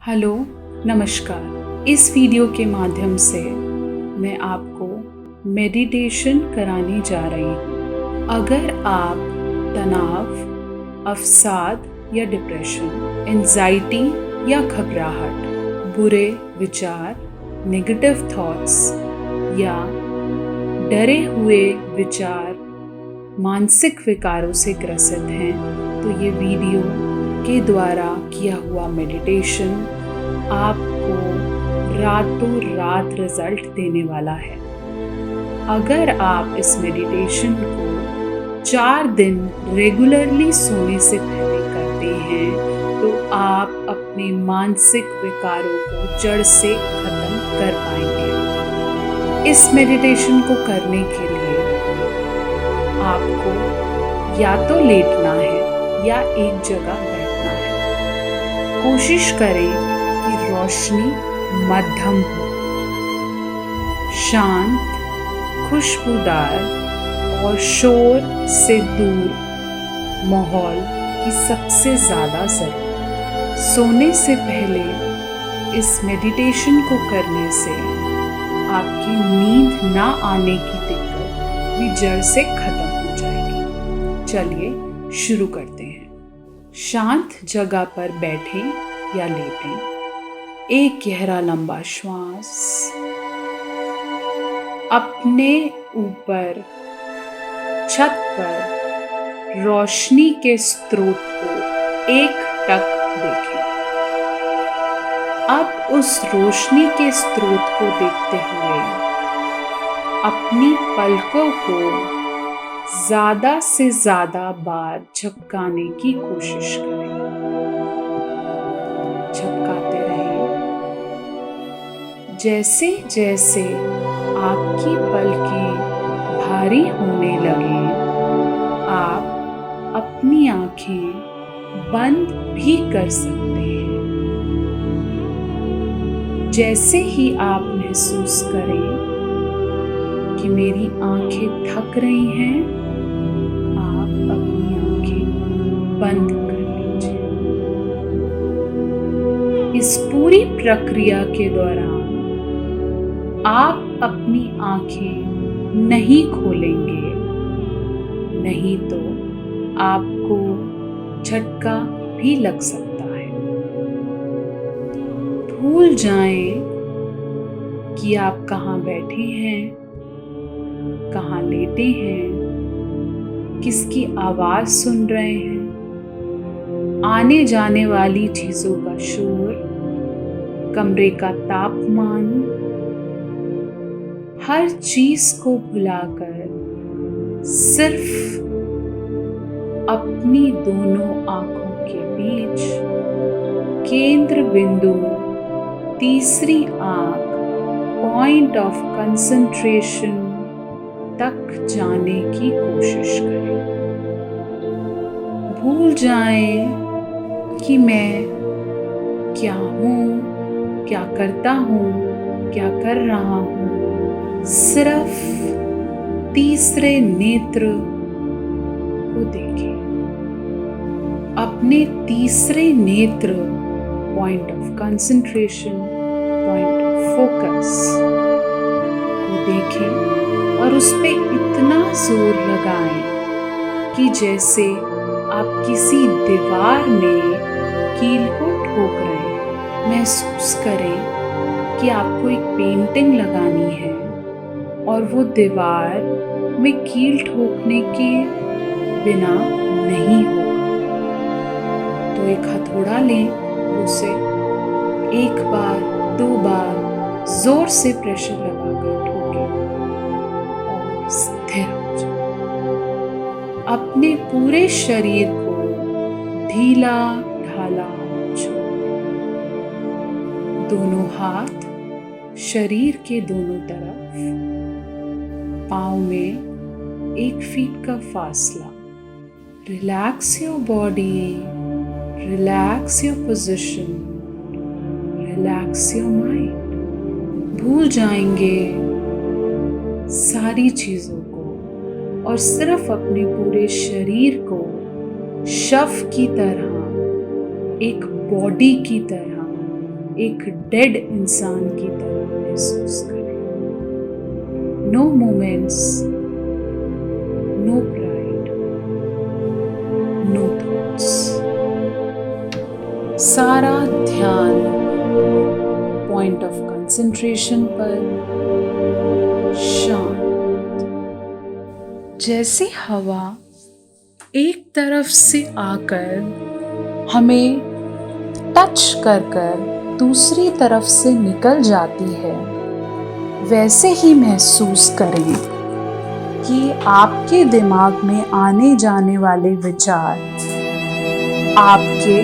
Hello, नमस्कार। इस video के माध्यम से मैं आपको मेडिटेशन कराने जा रही हूँ। अगर आप तनाव, अवसाद या डिप्रेशन, एंजाइटी या घबराहट, बुरे विचार, नेगेटिव थॉट्स या डरे हुए विचार, मानसिक विकारों से ग्रसित हैं, तो ये वीडियो के द्वारा किया हुआ मेडिटेशन आपको रातों रात रिजल्ट देने वाला है। अगर आप इस मेडिटेशन को 4 दिन रेगुलरली सोने से पहले करते हैं तो आप अपने मानसिक विकारों को जड़ से खत्म कर पाएंगे। इस मेडिटेशन को करने के लिए आपको या तो लेटना है या एक जगह बैठना है। कोशिश करें कि रोशनी मध्यम हो, शांत, खुशबूदार और शोर से दूर माहौल की सबसे ज़्यादा ज़रूरत। सोने से पहले इस मेडिटेशन को करने से आपकी नींद ना आने की दिक्कत भी जड़ से खत्म हो जाएगी। चलिए शुरू करते हैं। शांत जगह पर बैठें या लेटें। एक गहरा लंबा श्वास अपने ऊपर छत पर रोशनी के स्रोत को एकटक देखें। अब उस रोशनी के स्रोत को देखते हुए अपनी पलकों को ज़्यादा से ज़्यादा बार झपकाने की कोशिश करें। झपकाते रहें। जैसे जैसे आपकी पलकें भारी होने लगे, आप अपनी आंखें बंद भी कर सकते हैं। जैसे ही आप महसूस करें कि मेरी आंखें थक रही हैं, आप अपनी आंखें बंद कर लीजिए। इस पूरी प्रक्रिया के दौरान आप अपनी आंखें नहीं खोलेंगे, नहीं तो आपको झटका भी लग सकता है। भूल जाएं कि आप कहाँ बैठे हैं, कहाँ लेटे हैं, किसकी आवाज सुन रहे हैं। आने जाने वाली चीजों का शोर, कमरे का तापमान, हर चीज को भुलाकर सिर्फ अपनी दोनों आंखों के बीच केंद्र बिंदु, तीसरी आंख, पॉइंट ऑफ कंसंट्रेशन तक जाने की कोशिश करें। भूल जाएं कि मैं क्या हूँ, क्या करता हूँ, क्या कर रहा हूँ। सिर्फ तीसरे नेत्र को देखें। अपने तीसरे नेत्र, point of concentration, point of focus को देखें और उस पे इतना जोर लगाएं कि जैसे आप किसी दीवार में कील को ठोक रहे हैं। महसूस करें कि आपको एक पेंटिंग लगानी है और वो दीवार में कील ठोकने के बिना नहीं होगा। तो एक हथौड़ा लें, उसे एक बार, 2 बार जोर से प्रेशर लगाकर ठोकें और स्थिर हो जाए। अपने पूरे शरीर को ढीला ढाला छोड़ दें। दोनों हाथ शरीर के दोनों तरफ, पाँव में 1 फीट का फासला। Relax your body, relax your position, relax your mind. भूल जाएंगे सारी चीजों को और सिर्फ अपने पूरे शरीर को शव की तरह, एक बॉडी की तरह एक डेड इंसान की तरह महसूस करें। No moments, no pride, no thoughts. सारा ध्यान पॉइंट ऑफ कंसंट्रेशन पर, शांत। जैसे हवा एक तरफ से आकर हमें टच कर दूसरी तरफ से निकल जाती है, वैसे ही महसूस करें कि आपके दिमाग में आने जाने वाले विचार आपके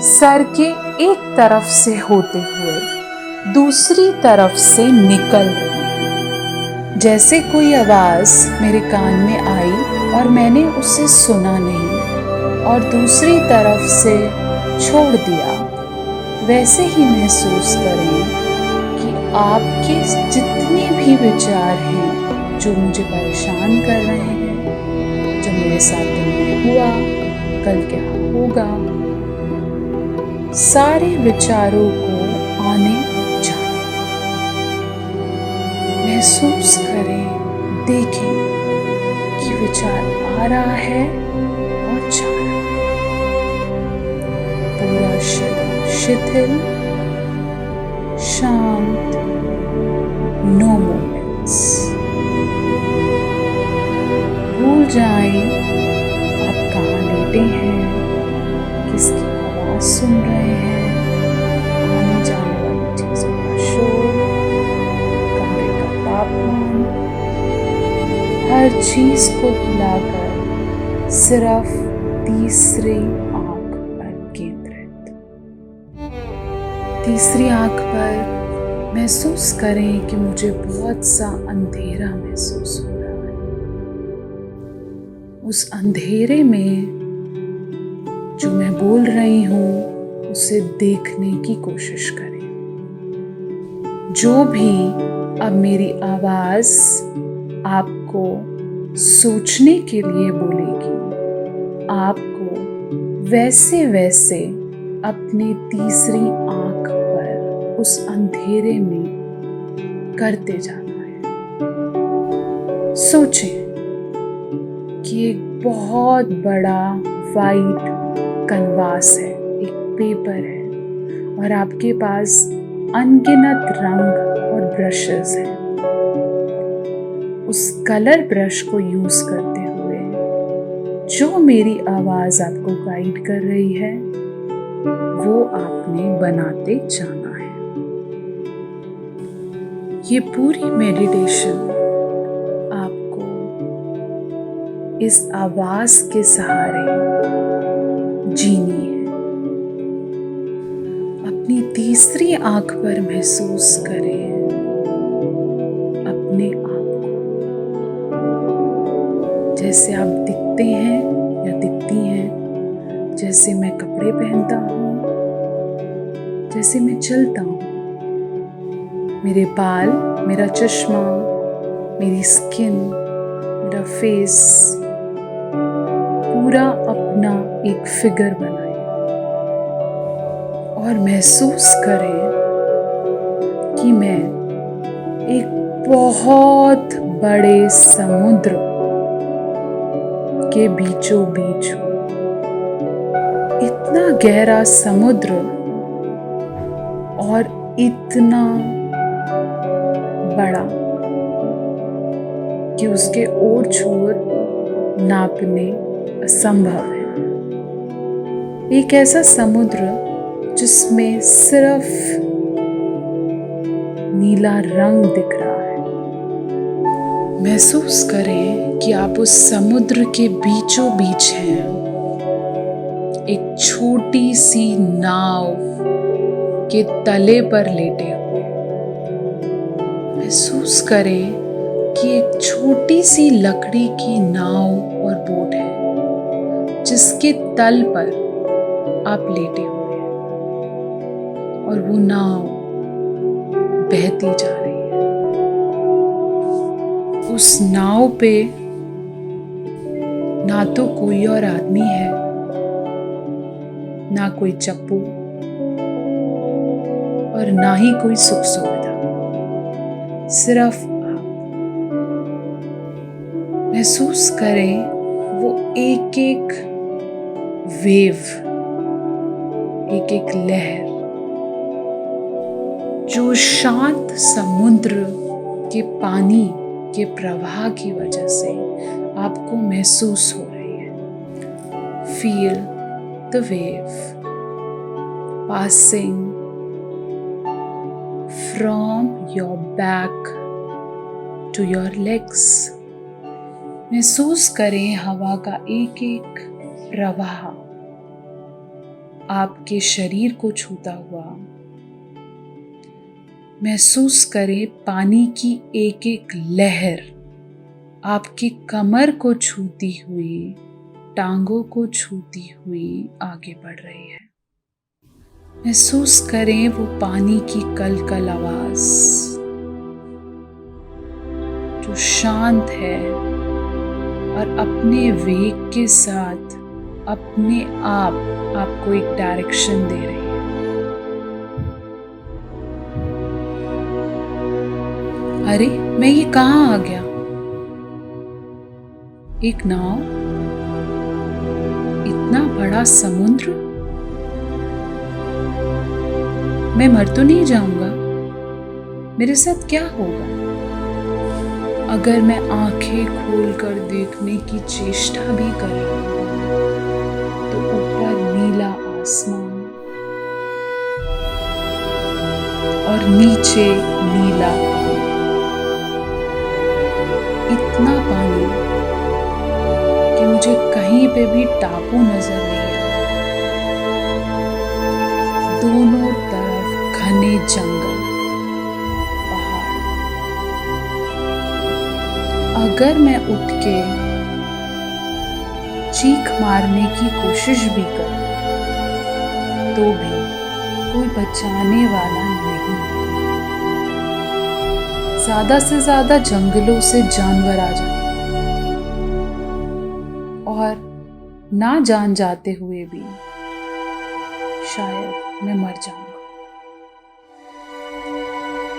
सर के एक तरफ से होते हुए दूसरी तरफ से निकल रही है। जैसे कोई आवाज़ मेरे कान में आई और मैंने उसे सुना नहीं और दूसरी तरफ से छोड़ दिया, वैसे ही महसूस करें कि आपके जितने भी विचार हैं जो मुझे परेशान कर रहे हैं, जो मेरे साथ दिन में हुआ, कल क्या होगा, सारे विचारों को आने जाने महसूस करें, देखें कि विचार आ रहा है और जा रहा है। पूरा शरीर शिथिल, शांत, नो मोमेंट्स। भूल जाएं आप कहाँ लेटे हैं, किसकी आवाज सुन रहे हैं, आने जाने वाली चीजों का शोर, कमरे का तापमान, हर चीज को भुलाकर सिर्फ तीसरी आंख पर केंद्रित। तीसरी आंख पर महसूस करें कि मुझे बहुत सा अंधेरा महसूस हो रहा है। उस अंधेरे में जो मैं बोल रही हूँ उसे देखने की कोशिश करें। जो भी अब मेरी आवाज आपको सोचने के लिए बोलेगी, आपको वैसे वैसे अपनी तीसरी आंख पर उस अंधेरे में करते जाना है। सोचें कि एक बहुत बड़ा वाइट कैनवास है, एक पेपर है और आपके पास अनगिनत रंग और ब्रशेस हैं। उस कलर ब्रश को यूज करते हुए जो मेरी आवाज आपको गाइड कर रही है वो आपने बनाते जाना है। ये पूरी मेडिटेशन आपको इस आवाज के सहारे जीनी है। अपनी तीसरी आंख पर महसूस करें अपने आप को, जैसे आप दिखते हैं या दिखती हैं, जैसे मैं कपड़े पहनता हूँ, जैसे मैं चलता हूँ, मेरे बाल, मेरा चश्मा, मेरी स्किन, मेरा फेस, पूरा अपना एक फिगर बनाएं और महसूस करें कि मैं एक बहुत बड़े समुद्र के बीचों बीच हूँ। इतना गहरा समुद्र और इतना बड़ा कि उसके ओर छोर नापने असंभव है। एक ऐसा समुद्र जिसमें सिर्फ नीला रंग दिख रहा है। महसूस करें कि आप उस समुद्र के बीचों बीच हैं, एक छोटी सी नाव के तले पर लेटे हुए। महसूस करें कि एक छोटी सी लकड़ी की नाव और बोट है जिसके तल पर आप लेटे हुए हैं और वो नाव बहती जा रही है। उस नाव पे ना तो कोई और आदमी है, ना कोई चप्पू, और ना ही कोई सुख सुविधा। सिर्फ आप महसूस करें वो एक एक वेव, एक एक लहर जो शांत समुद्र के पानी के प्रवाह की वजह से आपको महसूस हो रही है। Feel the wave passing from your back to your legs. महसूस करें हवा का एक एक प्रवाह आपके शरीर को छूता हुआ। महसूस करें पानी की एक एक लहर आपकी कमर को छूती हुई, टांगों को छूती हुई आगे बढ़ रही है। महसूस करें वो पानी की कलकल आवाज जो शांत है और अपने वेग के साथ अपने आप आपको एक डायरेक्शन दे रही है। अरे मैं ये कहाँ आ गया? एक नाव, इतना बड़ा समुद्र, मैं मर तो नहीं जाऊंगा? मेरे साथ क्या होगा अगर मैं आंखें खोलकर देखने की चेष्टा भी करूं तो ऊपर नीला आसमान और नीचे नीला पानी, इतना पानी कि मुझे कहीं पे भी टापू नजर नहीं आता। दोनों तरफ घने जंगल, पहाड़। अगर मैं उठ के चीख मारने की कोशिश भी करूं तो भी कोई बचाने वाला नहीं। ज्यादा से ज्यादा जंगलों से जानवर आ जाए और ना जान जाते हुए भी शायद मैं मर जाऊंगा।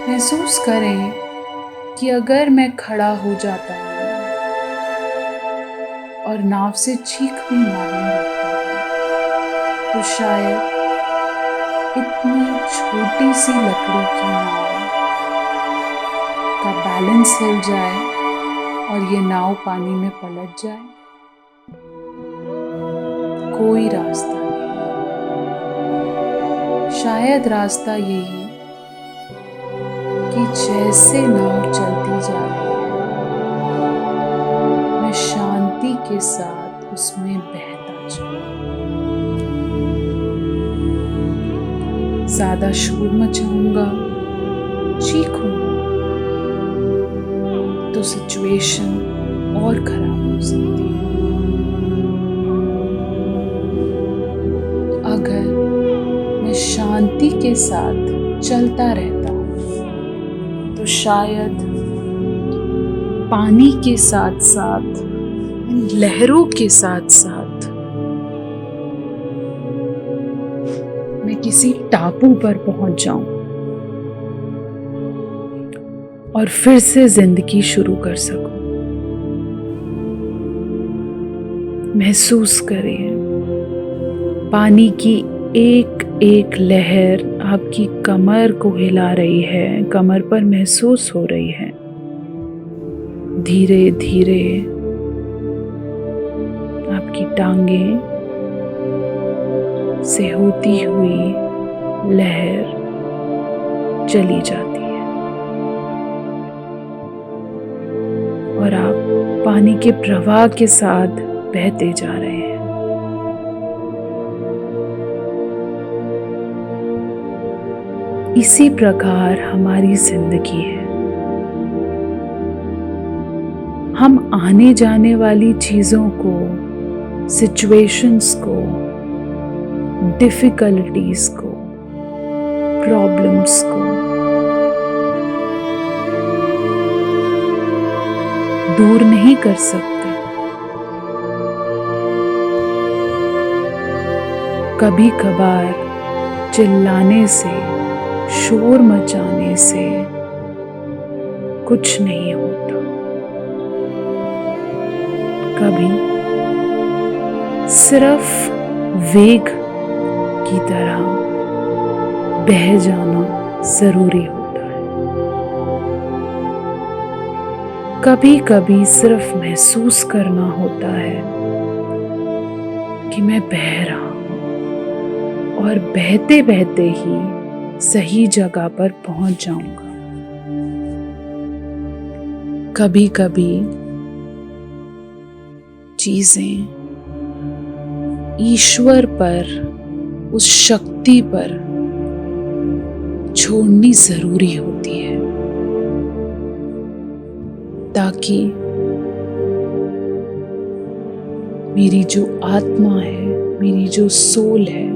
महसूस करें कि अगर मैं खड़ा हो जाता हूं और नाव से चीख भी मारने लगता हूं तो शायद इतनी छोटी सी लकड़ी की नाव का बैलेंस हिल जाए और ये नाव पानी में पलट जाए। कोई रास्ता नहीं, शायद रास्ता यही कि जैसे नाव चलती जा रही है मैं शांति के साथ उसमें बहता जाऊं। ज्यादा शोर मचाऊंगा, चीखूंगा तो सिचुएशन और खराब हो सकती है। अगर मैं शांति के साथ चलता रहता हूं तो शायद पानी के साथ साथ, लहरों के साथ साथ मैं किसी टापू पर पहुंच जाऊं और फिर से जिंदगी शुरू कर सकूं। महसूस करें पानी की एक एक लहर आपकी कमर को हिला रही है, कमर पर महसूस हो रही है। धीरे धीरे आपकी टांगें से होती हुई लहर चली जाती है और आप पानी के प्रवाह के साथ बहते जा रहे हैं। इसी प्रकार हमारी जिंदगी है। हम आने जाने वाली चीजों को, सिचुएशंस को, डिफिकल्टीज को, प्रॉब्लम्स को दूर नहीं कर सकते। कभी कभार चिल्लाने से शोर मचाने से कुछ नहीं होता। कभी सिर्फ वेग की तरह बह जाना जरूरी होता है। कभी कभी सिर्फ महसूस करना होता है कि मैं बह रहा हूं और बहते बहते ही सही जगह पर पहुंच जाऊंगा। कभी कभी चीजें ईश्वर पर, उस शक्ति पर छोड़नी जरूरी होती है ताकि मेरी जो आत्मा है, मेरी जो सोल है,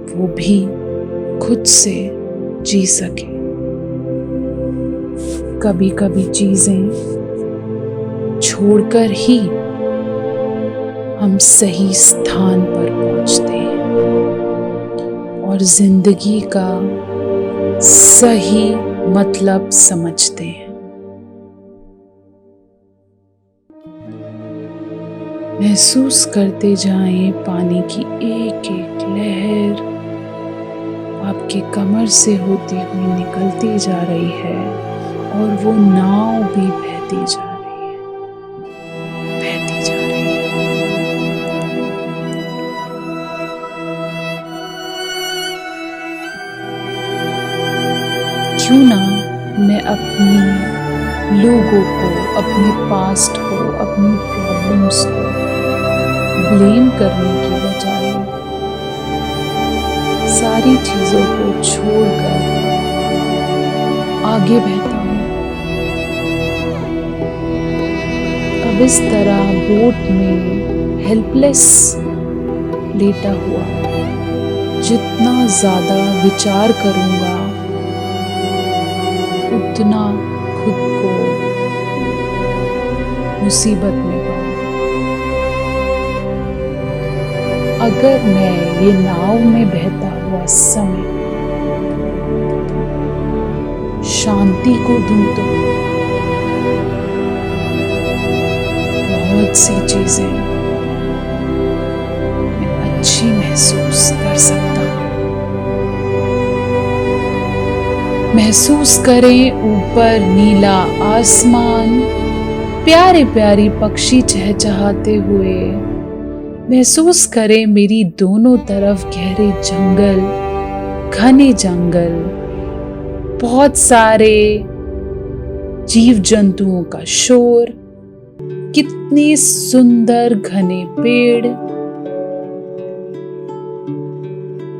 वो भी खुद से जी सके। कभी कभी चीजें छोड़कर ही हम सही स्थान पर पहुंचते हैं और जिंदगी का सही मतलब समझते हैं। महसूस करते जाएं पानी की एक एक लहर आपके कमर से होती हुई निकलती जा रही है और वो नाव भी बहती जा रही है, बहती जा रही है। क्यों ना मैं अपनी लोगों को, अपने पास्ट को, अपनी प्रॉब्लम्स को ब्लेम करने की बजाय सारी चीजों को छोड़कर आगे बहता हूँ। अब इस तरह बोट में हेल्पलेस लेटा हुआ जितना ज्यादा विचार करूंगा उतना खुद को मुसीबत में पाऊंगा। अगर मैं ये नाव में बहता हुआ समय शांति को दूं तो बहुत सी चीजें मैं अच्छी महसूस कर सकता हूं। महसूस करें ऊपर नीला आसमान, प्यारे प्यारे पक्षी चहचहाते हुए। महसूस करें मेरी दोनों तरफ गहरे जंगल, घने जंगल, बहुत सारे जीव जंतुओं का शोर, कितने सुंदर घने पेड़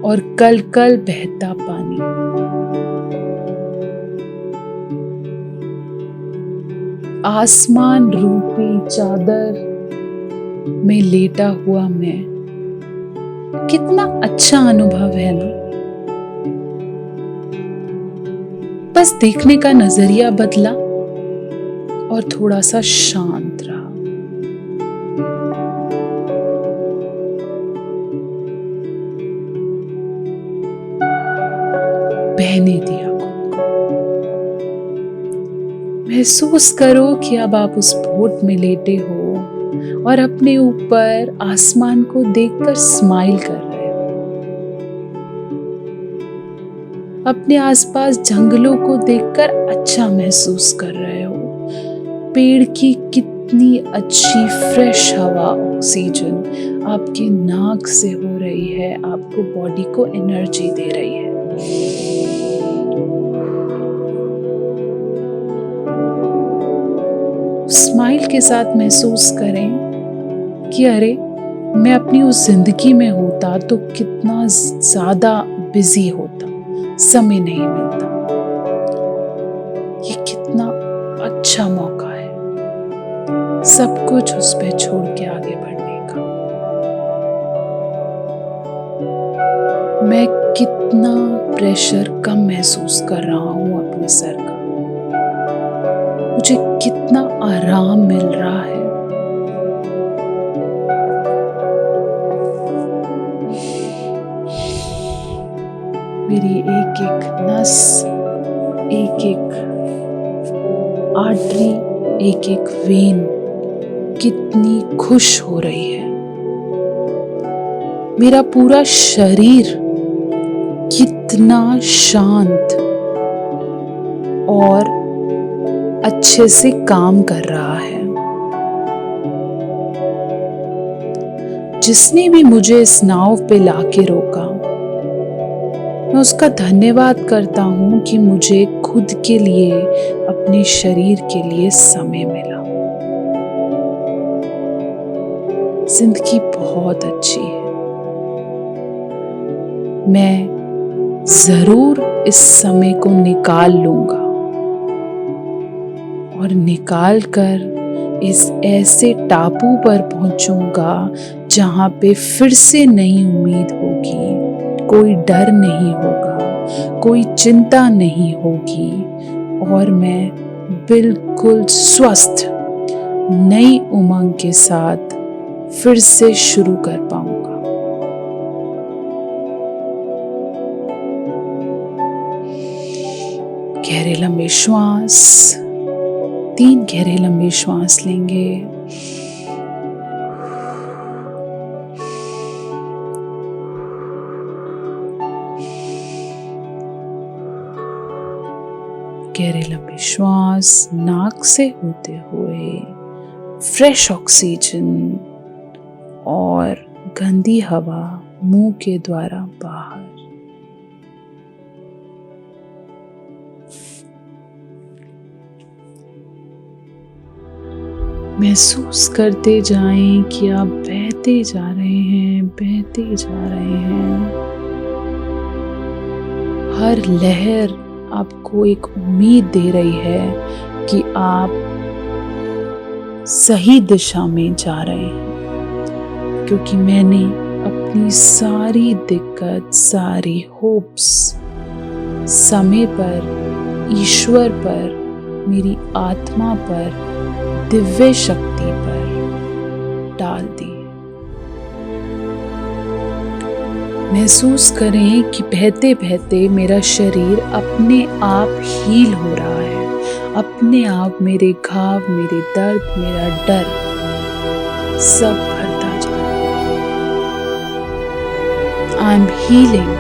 और कल कल बहता पानी। आसमान रूपी चादर में लेटा हुआ मैं, कितना अच्छा अनुभव है ना। बस देखने का नजरिया बदला और थोड़ा सा शांत रहा। बहने दिया खुद को। महसूस करो कि अब आप उस बोट में लेटे हो और अपने ऊपर आसमान को देखकर स्माइल कर रहे हो। अपने आसपास जंगलों को देखकर अच्छा महसूस कर रहे हो। पेड़ की कितनी अच्छी फ्रेश हवा, ऑक्सीजन आपके नाक से हो रही है, आपको बॉडी को एनर्जी दे रही है। स्माइल के साथ महसूस करें कि अरे मैं अपनी उस जिंदगी में होता तो कितना ज्यादा बिजी होता, समय नहीं मिलता। ये कितना अच्छा मौका है सब कुछ उस पे छोड़ के आगे बढ़ने का। मैं कितना प्रेशर कम महसूस कर रहा हूं अपने सर का। मुझे कितना आराम मिल रहा है। मेरी एक एक नस, एक एक आर्टरी, एक एक वेन कितनी खुश हो रही है। मेरा पूरा शरीर कितना शांत और अच्छे से काम कर रहा है। जिसने भी मुझे इस नाव पे लाके रोका, मैं उसका धन्यवाद करता हूँ कि मुझे खुद के लिए, अपने शरीर के लिए समय मिला। जिंदगी बहुत अच्छी है। मैं जरूर इस समय को निकाल लूंगा और निकाल कर इस ऐसे टापू पर पहुंचूंगा जहां पे फिर से नई उम्मीद होगी, कोई डर नहीं होगा, कोई चिंता नहीं होगी और मैं बिल्कुल स्वस्थ नई उमंग के साथ फिर से शुरू कर पाऊंगा। गहरे लंबे श्वास, 3 गहरे लंबे श्वास लेंगे। गहरे लंबे श्वास नाक से होते हुए फ्रेश ऑक्सीजन और गंदी हवा मुंह के द्वारा बाहर। महसूस करते जाएं कि आप बहते जा रहे हैं, बहते जा रहे हैं। हर लहर आपको एक उम्मीद दे रही है कि आप सही दिशा में जा रहे हैं, क्योंकि मैंने अपनी सारी दिक्कत, सारी होप्स समय पर, ईश्वर पर, मेरी आत्मा पर, दिव्य शक्ति पर डाल दी। महसूस करें कि बहते बहते मेरा शरीर अपने आप हील हो रहा है। अपने आप मेरे घाव, मेरे दर्द, मेरा डर सब भरता जा रहा है। I am healing.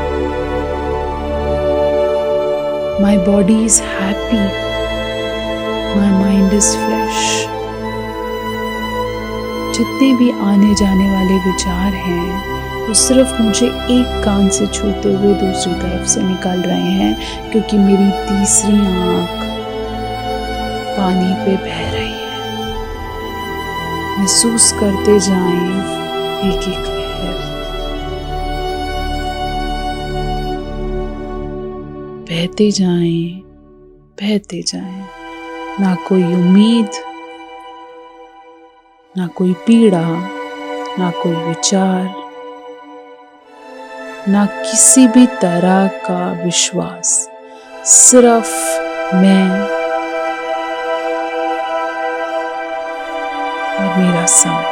My body is happy. My mind is fresh. जितने भी आने जाने वाले विचार हैं वो सिर्फ मुझे एक कान से छूते हुए दूसरी तरफ से निकल रहे हैं, क्योंकि मेरी तीसरी आंख पानी पे बह रही है। महसूस करते जाएं एक एक लहर। बहते जाएं, बहते जाएं। ना कोई उम्मीद, ना कोई पीड़ा, ना कोई विचार, ना किसी भी तरह का विश्वास, सिर्फ मैं और मेरा समय।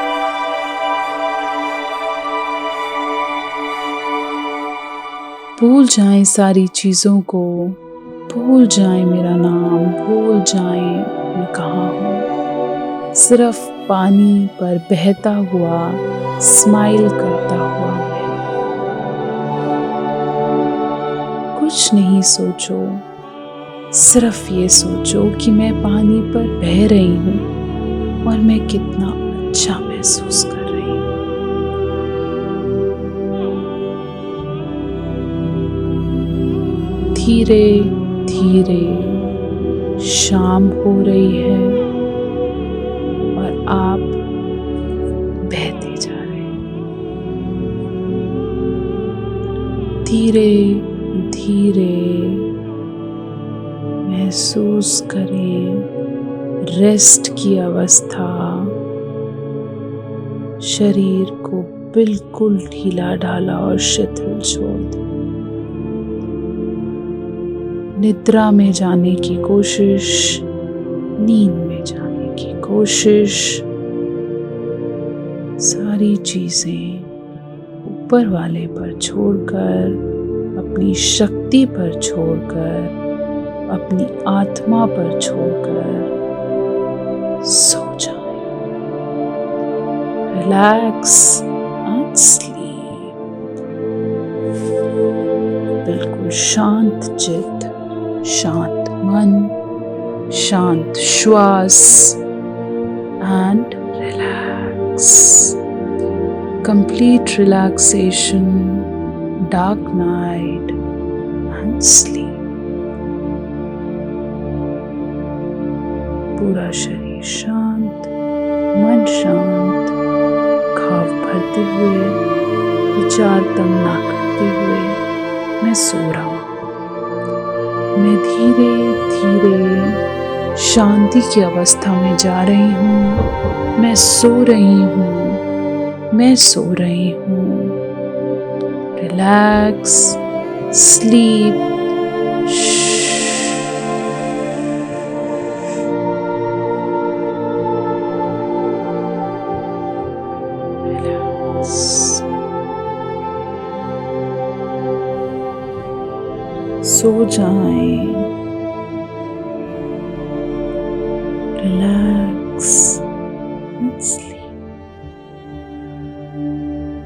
भूल जाएं सारी चीजों को, भूल जाएं मेरा नाम, भूल जाएं मैं कहाँ हूँ। सिर्फ पानी पर बहता हुआ, स्माइल करता हुआ मैं। कुछ नहीं सोचो, सिर्फ ये सोचो कि मैं पानी पर बह रही हूँ और मैं कितना अच्छा महसूस कर रही हूँ। धीरे धीरे शाम हो रही है और आप बहते जा रहे हैं। धीरे धीरे महसूस करें रेस्ट की अवस्था। शरीर को बिल्कुल ढीला ढाला और शिथिल छोड़ दें। निद्रा में जाने की कोशिश, नींद में जाने की कोशिश, सारी चीजें ऊपर वाले पर छोड़कर अपनी अपनी शक्ति पर छोड़कर, अपनी आत्मा पर छोड़कर सो जाएं। Relax and sleep. बिल्कुल शांत चित्त, शांत मन, शांत श्वास and relax. Complete relaxation, dark night and sleep. पूरा शरीर शांत, मन शांत, घाव भरते हुए, विचार तंग ना करते हुए मैं सो रहा हूँ। मैं धीरे धीरे शांति की अवस्था में जा रही हूँ। मैं सो रही हूँ, मैं सो रही हूँ। Relax, sleep. सो जाएं। Relax, sleep.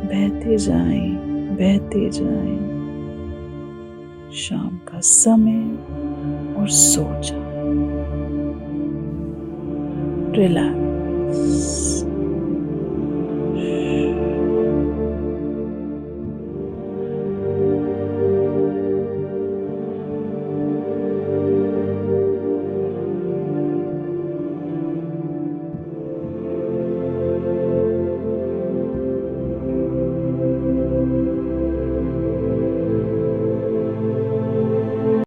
बहते जाएं, बहते जाएं। शाम का समय और सो जाएं। रिलैक्स।